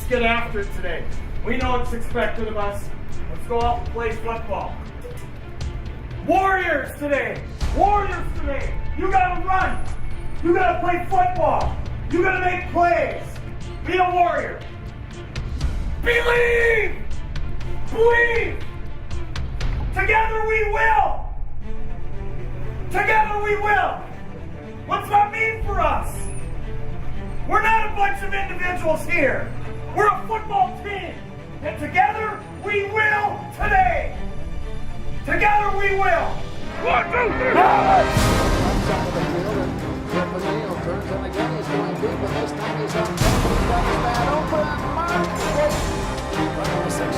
get after it today. We know what's expected of us. Let's go out and play football. Warriors today! Warriors today! You gotta run! You gotta play football! You gotta make plays! Be a warrior! Believe! Believe! Together we will! Together we will! What's that mean for us? We're not a bunch of individuals here. We're a football team. And together we will today. Together we will. 1, 2, 3. Comes out of the field and Concordia turns on again. He's going deep, but this time he's on top. He's got his man open. Mark right on the 6.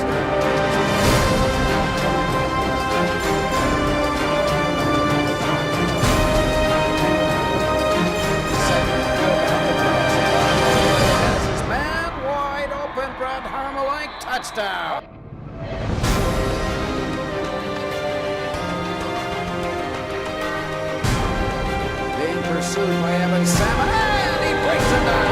Brett Baune, touchdown. Being pursued by Evan Salmon, and he breaks it down.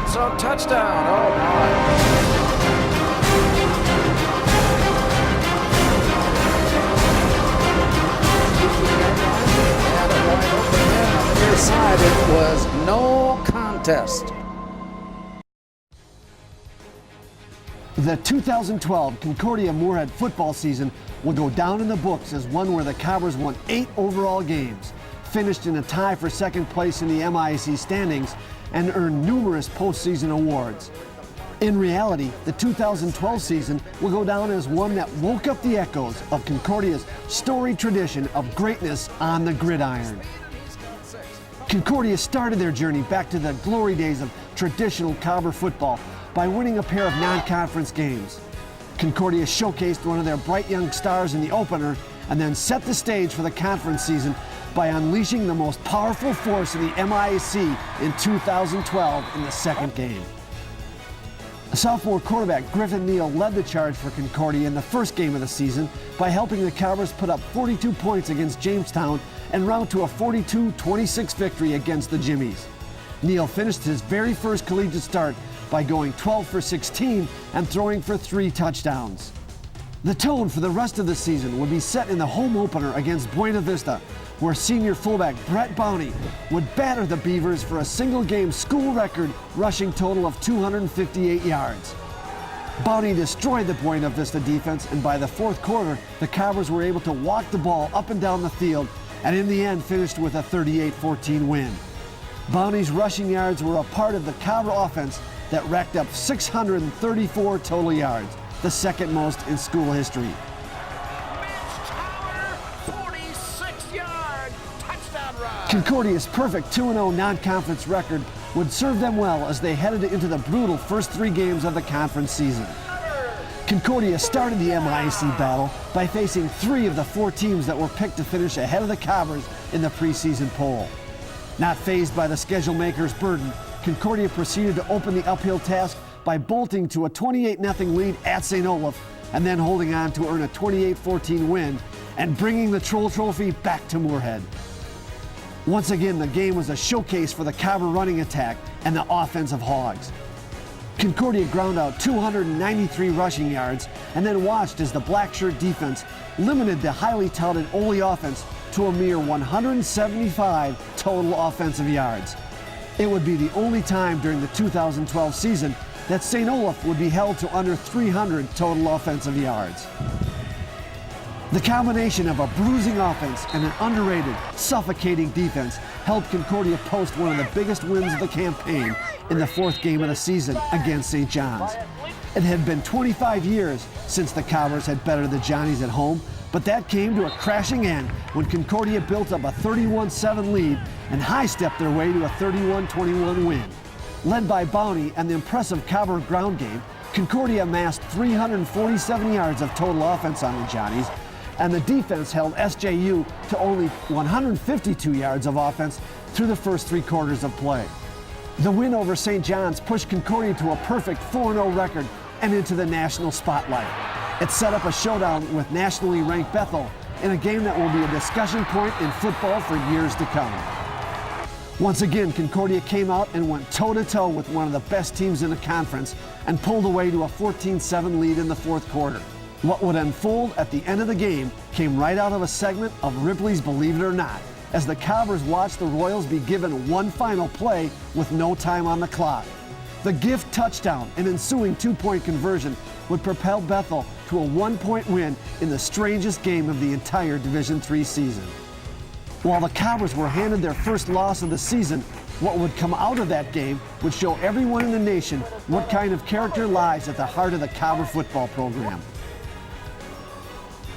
So touchdown. Oh my. On the near side, it was no contest. The 2012 Concordia Moorhead football season will go down in the books as one where the Cobbers won 8 overall games, finished in a tie for second place in the MIAC standings, and earned numerous postseason awards. In reality, the 2012 season will go down as one that woke up the echoes of Concordia's storied tradition of greatness on the gridiron. Concordia started their journey back to the glory days of traditional Cobber football by winning a pair of non-conference games. Concordia showcased one of their bright young stars in the opener and then set the stage for the conference season by unleashing the most powerful force in the MIAC in 2012 in the second game. Sophomore quarterback Griffin Neal led the charge for Concordia in the first game of the season by helping the Cobbers put up 42 points against Jamestown and round to a 42-26 victory against the Jimmies. Neal finished his very first collegiate start by going 12 for 16 and throwing for 3 touchdowns. The tone for the rest of the season would be set in the home opener against Buena Vista, where senior fullback Brett Baune would batter the Beavers for a single-game school record rushing total of 258 yards. Baune destroyed the Buena Vista defense, and by the fourth quarter, the Cobbers were able to walk the ball up and down the field, and in the end finished with a 38-14 win. Baune's rushing yards were a part of the Cobber offense that racked up 634 total yards, the second most in school history. Concordia's perfect 2-0 non-conference record would serve them well as they headed into the brutal first 3 games of the conference season. Concordia started the MIAC battle by facing 3 of the 4 teams that were picked to finish ahead of the Cobbers in the preseason poll. Not fazed by the schedule maker's burden, Concordia proceeded to open the uphill task by bolting to a 28-0 lead at St. Olaf and then holding on to earn a 28-14 win and bringing the Troll Trophy back to Moorhead. Once again, the game was a showcase for the Cobber running attack and the offensive Hogs. Concordia ground out 293 rushing yards and then watched as the black shirt defense limited the highly touted Ole offense to a mere 175 total offensive yards. It would be the only time during the 2012 season that St. Olaf would be held to under 300 total offensive yards. The combination of a bruising offense and an underrated, suffocating defense helped Concordia post one of the biggest wins of the campaign in the 4th game of the season against St. John's. It had been 25 years since the Cobbers had bettered the Johnnies at home, but that came to a crashing end when Concordia built up a 31-7 lead and high-stepped their way to a 31-21 win. Led by Baune and the impressive Cobber ground game, Concordia amassed 347 yards of total offense on the Johnnies, and the defense held SJU to only 152 yards of offense through the first 3 quarters of play. The win over St. John's pushed Concordia to a perfect 4-0 record and into the national spotlight. It set up a showdown with nationally ranked Bethel in a game that will be a discussion point in football for years to come. Once again, Concordia came out and went toe-to-toe with one of the best teams in the conference and pulled away to a 14-7 lead in the 4th quarter. What would unfold at the end of the game came right out of a segment of Ripley's Believe It or Not, as the Cobbers watched the Royals be given one final play with no time on the clock. The gift touchdown and ensuing 2-point conversion would propel Bethel to a 1-point win in the strangest game of the entire Division III season. While the Cobbers were handed their first loss of the season, what would come out of that game would show everyone in the nation what kind of character lies at the heart of the Cobber football program.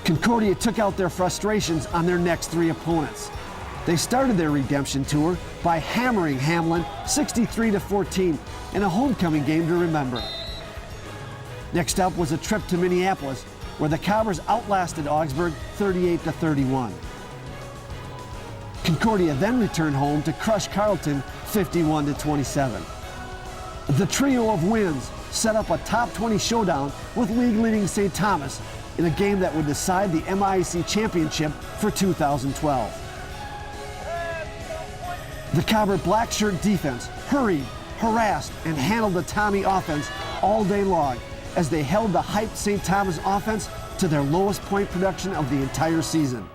Concordia took out their frustrations on their next 3 opponents. They started their redemption tour by hammering Hamlin 63-14 in a homecoming game to remember. Next up was a trip to Minneapolis, where the Cobbers outlasted Augsburg 38-31. Concordia then returned home to crush Carleton 51-27. The trio of wins set up a top 20 showdown with league-leading St. Thomas in a game that would decide the MIAC championship for 2012. The Cobber black shirt defense hurried, harassed, and handled the Tommy offense all day long as they held the hyped St. Thomas offense to their lowest point production of the entire season.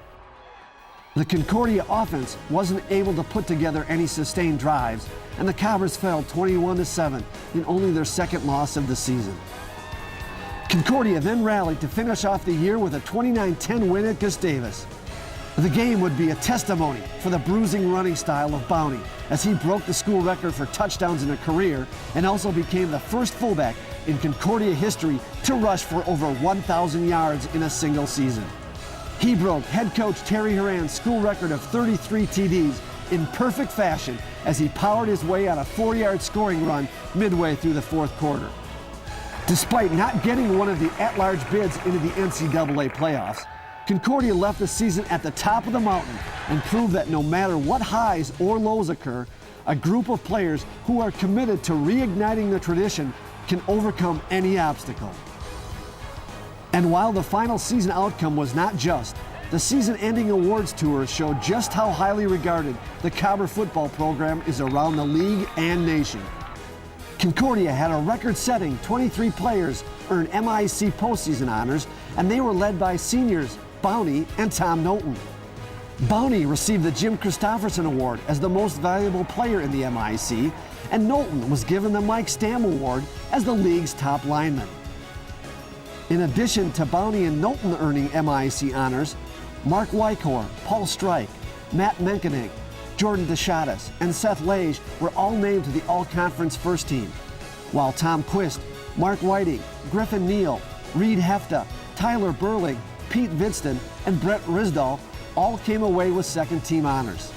The Concordia offense wasn't able to put together any sustained drives, and the Cobbers fell 21-7 in only their 2nd loss of the season. Concordia then rallied to finish off the year with a 29-10 win at Gustavus. The game would be a testimony for the bruising running style of Baune, as he broke the school record for touchdowns in a career and also became the first fullback in Concordia history to rush for over 1,000 yards in a single season. He broke head coach Terry Horan's school record of 33 TDs in perfect fashion as he powered his way on a 4-yard scoring run midway through the 4th quarter. Despite not getting one of the at-large bids into the NCAA playoffs, Concordia left the season at the top of the mountain and proved that no matter what highs or lows occur, a group of players who are committed to reigniting the tradition can overcome any obstacle. And while the final season outcome was not just, the season-ending awards tour showed just how highly regarded the Cobber football program is around the league and nation. Concordia had a record-setting 23 players earn MIAC postseason honors, and they were led by seniors Baune and Tom Knowlton. Baune received the Jim Christopherson Award as the most valuable player in the MIAC, and Knowlton was given the Mike Stamm Award as the league's top lineman. In addition to Baune and Knowlton earning MIAC honors, Mark Wycor, Paul Strike, Matt Menkening, Jordan Deschadas, and Seth Lage were all named to the All-Conference First Team, while Tom Quist, Mark Whiting, Griffin Neal, Reed Hefta, Tyler Burling, Pete Vidston, and Brett Risdahl all came away with second-team honors.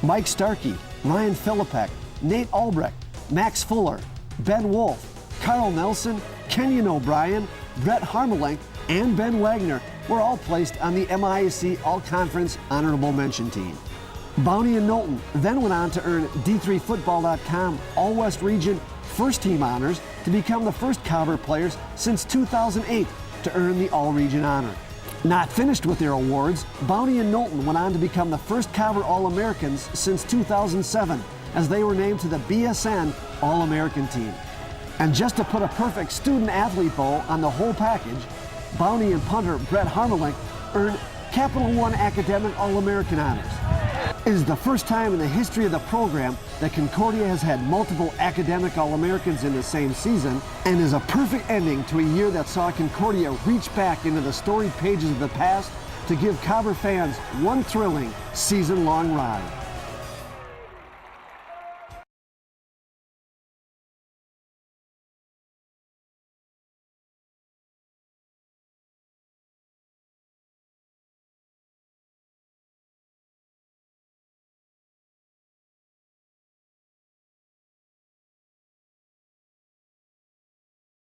Mike Starkey, Ryan Philippek, Nate Albrecht, Max Fuller, Ben Wolf, Carl Nelson, Kenyon O'Brien, Brett Harmelink, and Ben Wagner were all placed on the MIAC All-Conference Honorable Mention Team. Baune and Knowlton then went on to earn D3Football.com All-West Region First Team honors to become the first Cobber players since 2008 to earn the All-Region honor. Not finished with their awards, Baune and Knowlton went on to become the first Cobber All-Americans since 2007 as they were named to the BSN All-American team. And just to put a perfect student-athlete bow on the whole package, Baune and punter Brett Harmelink earned Capital One Academic All-American honors. It is the first time in the history of the program that Concordia has had multiple academic All-Americans in the same season, and is a perfect ending to a year that saw Concordia reach back into the storied pages of the past to give Cobber fans one thrilling season-long ride.